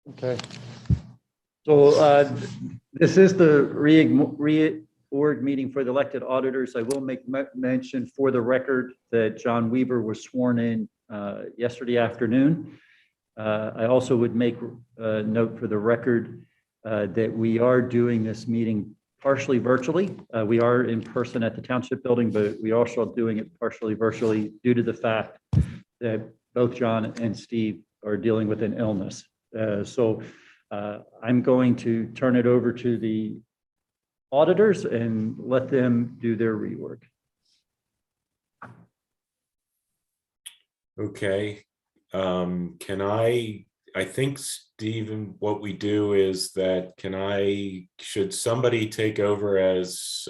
Okay. So this is the reorg meeting for the elected auditors. I will make mention for the record that John Weaver was sworn in yesterday afternoon. I also would make a note for the record that we are doing this meeting partially virtually. We are in person at the Township Building, but we are also doing it partially virtually due to the fact that both John and Steve are dealing with an illness. So I'm going to turn it over to the auditors and let them do their rework. Okay. I think, Stephen, what we do is that should somebody take over as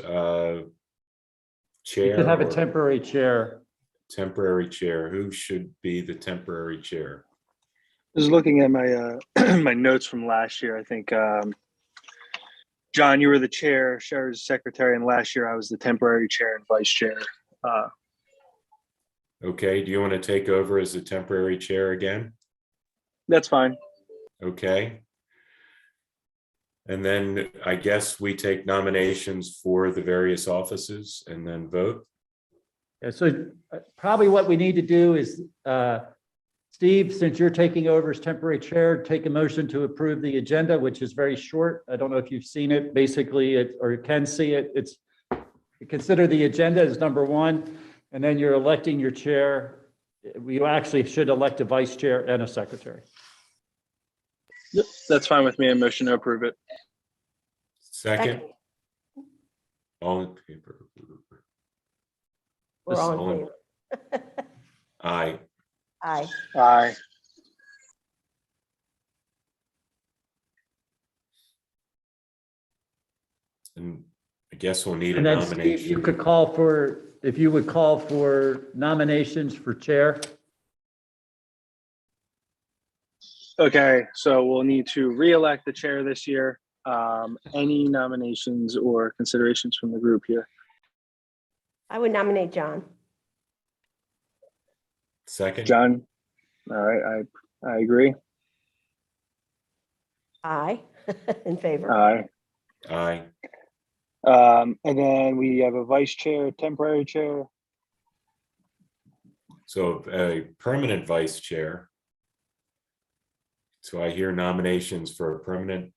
chair? You could have a temporary chair. Temporary chair. Who should be the temporary chair? Just looking at my my notes from last year, I think John, you were the chair, Sherry's secretary, and last year I was the temporary chair and vice chair. Okay, do you want to take over as the temporary chair again? That's fine. Okay. And then I guess we take nominations for the various offices and then vote. Yeah, so probably what we need to do is, Steve, since you're taking over as temporary chair, take a motion to approve the agenda, which is very short. I don't know if you've seen it. Basically, or you can see it. It's consider the agenda as number one, and then you're electing your chair. We actually should elect a vice chair and a secretary. Yep, that's fine with me. A motion to approve it. Second. All in favor? We're all in favor. Aye. Aye. Aye. And I guess we'll need a And then nomination. Steve, you could call for, if you would call for nominations for chair. Okay, so we'll need to re-elect the chair this year. Any nominations or considerations from the group here? I would nominate John. Second. John? All right, I agree. Aye. In favor. Aye. Aye. And then we have a vice chair, temporary chair. So a permanent vice chair. So I hear nominations for a permanent,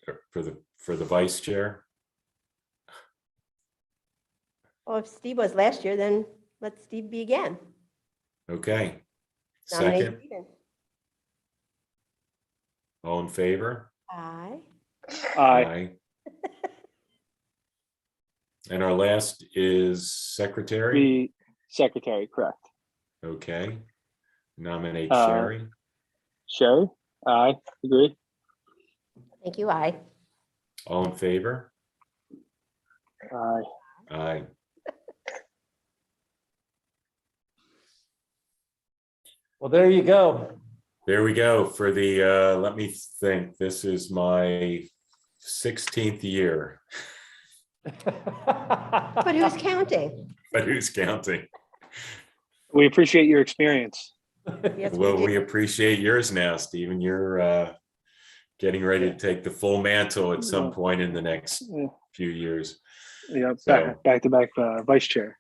for the vice chair. Well, if Steve was last year, then let Steve be again. Okay. Nominate Second. Stephen. All in favor? Aye. Aye. And our last is secretary. The secretary, correct. Okay. Nominate Uh, Sherry. Sherry? Aye, agree. Thank you. Aye. All in favor? Aye. Aye. Well, there you go. There we go for the, let me think, this is my 16th year, But who's counting? but who's counting? We appreciate your experience. Yes, Well, we we do. appreciate yours now, Stephen. You're getting ready to take the full mantle at some point in the next Yeah, few years. yeah, So- back to back vice chair.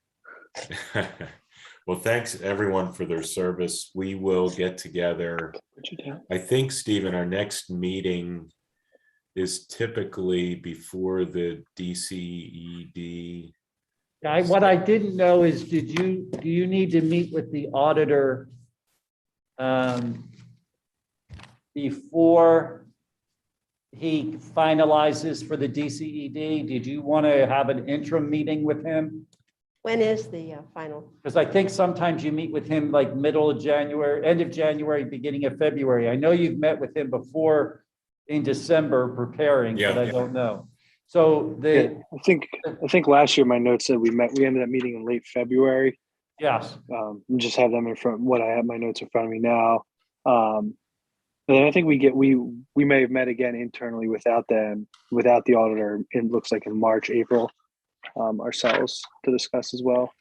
Well, thanks everyone for their service. We will get together. Put you down. I think, Stephen, our next meeting is typically before the DCED. What I didn't know is, do you need to meet with the auditor before he finalizes for the DCED? Did you want to have an interim meeting with him? When is the final? Because I think sometimes you meet with him like middle of January, end of January, beginning of February. I know you've met with him before in December preparing, but Yeah. I don't know. So Yeah, I think last year my notes said we ended up meeting in late February. yes. Just have them in front. What I have my notes in front of me now. And then I think we may have met again internally without them, without the auditor. It looks like in March, April, ourselves to discuss as well.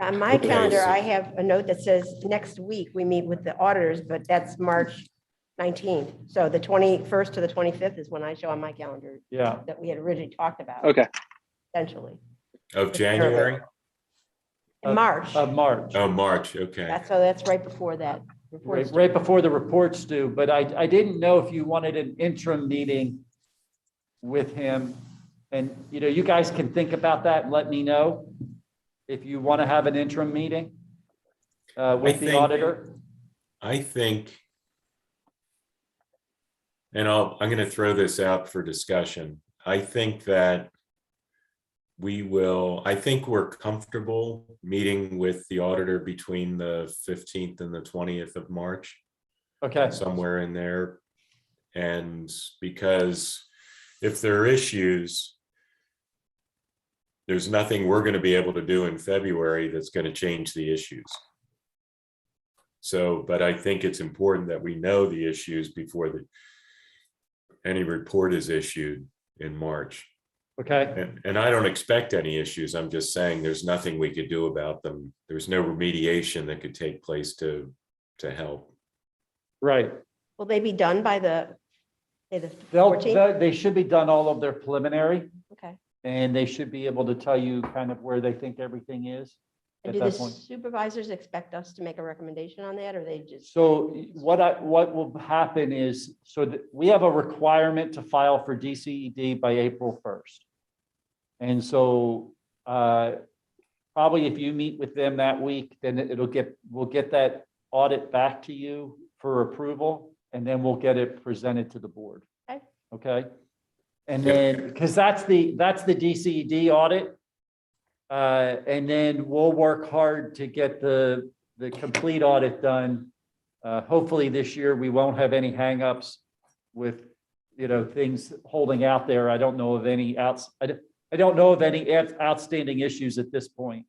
On my Okay, calendar, so- I have a note that says next week we meet with the auditors, but that's March 19th. So the 21st to the 25th is when I show on my calendar Yeah, that we had originally talked about, Okay. essentially. Of January? In March. of March. Oh, March, okay. That's right before that. report's due. Right before the report's due, but I didn't know if you wanted an interim meeting with him. And, you guys can think about that and let me know if you want to have an interim meeting with the auditor. I think, and I'm going to throw this out for discussion. I think that I think we're comfortable meeting with the auditor between the 15th and the 20th of March, Okay, somewhere in there. And because if there are issues, there's nothing we're going to be able to do in February that's going to change the issues. So, but I think it's important that we know the issues before any report is issued in March. okay, And I don't expect any issues. I'm just saying there's nothing we could do about them. There's no remediation that could take place to help. right. Will they be done by the 14th? They should be done all of their preliminary, Okay. and they should be able to tell you kind of where they think everything is And at do the that point. supervisors expect us to make a recommendation on that, or they just? So what will happen is, so that we have a requirement to file for DCED by April 1st. And so probably if you meet with them that week, then we'll get that audit back to you for approval, and then we'll get it presented to the board. Okay. Okay. And then, because that's the DCED audit. And then we'll work hard to get the complete audit done. Hopefully this year, we won't have any hangups with, things holding out there. I don't know of any outstanding issues at this point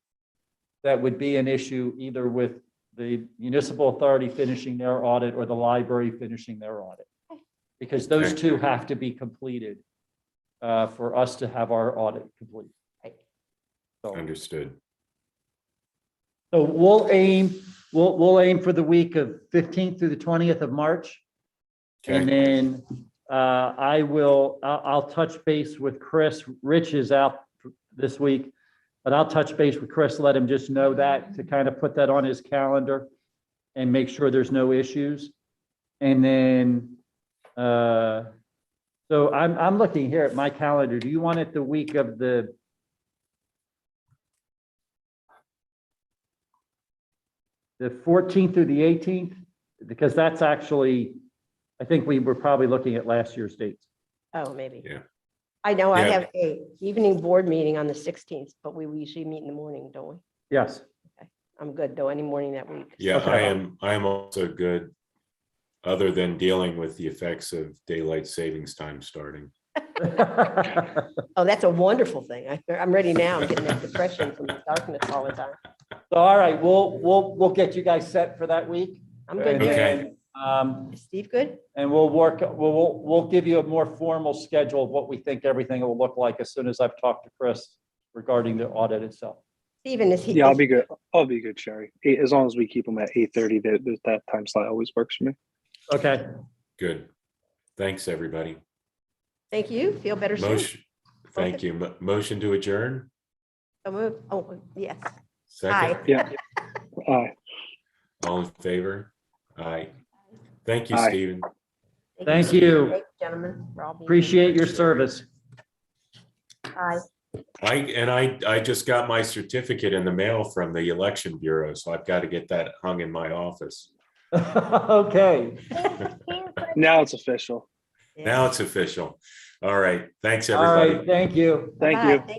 that would be an issue either with the municipal authority finishing their audit or the library finishing their audit. Because those two have to be completed for us to have our audit complete. So, Understood. so we'll aim for the week of 15th through the 20th of March. And Okay, then I'll touch base with Chris. Rich is out this week, but I'll touch base with Chris, let him just know that, to kind of put that on his calendar and make sure there's no issues. And then, so I'm looking here at my calendar. Do you want it the week of the 14th through the 18th? Because that's actually, I think we were probably looking at last year's dates. Oh, maybe. Yeah. I know I Yeah. have a evening board meeting on the 16th, but we usually meet in the morning, don't we? Yes. I'm good though, any morning that week. yeah, Okay. I am also good, other than dealing with the effects of daylight savings time starting. Oh, that's a wonderful thing. I'm ready now. I'm getting that depression from the darkness all the time. So, all right, we'll get you guys set for that week. I'm good. And Okay. then, Is Steve good? and we'll give you a more formal schedule of what we think everything will look like as soon as I've talked to Chris regarding the audit itself. Steven, is he? Yeah, I'll be good. I'll be good, Sherry. As long as we keep them at 8:30, that time slot always works for me. Okay, Good. Thanks, everybody. Thank you. Feel better soon. Motion, thank you. Motion to adjourn? So move. Oh, yes. Second? Hi. Yeah. All in favor? Aye. Thank you, Aye. Stephen. Thank you. Thank gentlemen, for all being here. appreciate your service. Hi. I just got my certificate in the mail from the election bureau, so I've got to get that hung in my office. Okay, Now it's official. Now it's official. All right. Thanks, all everybody. right, thank you. Thank Bye-bye. you. Thank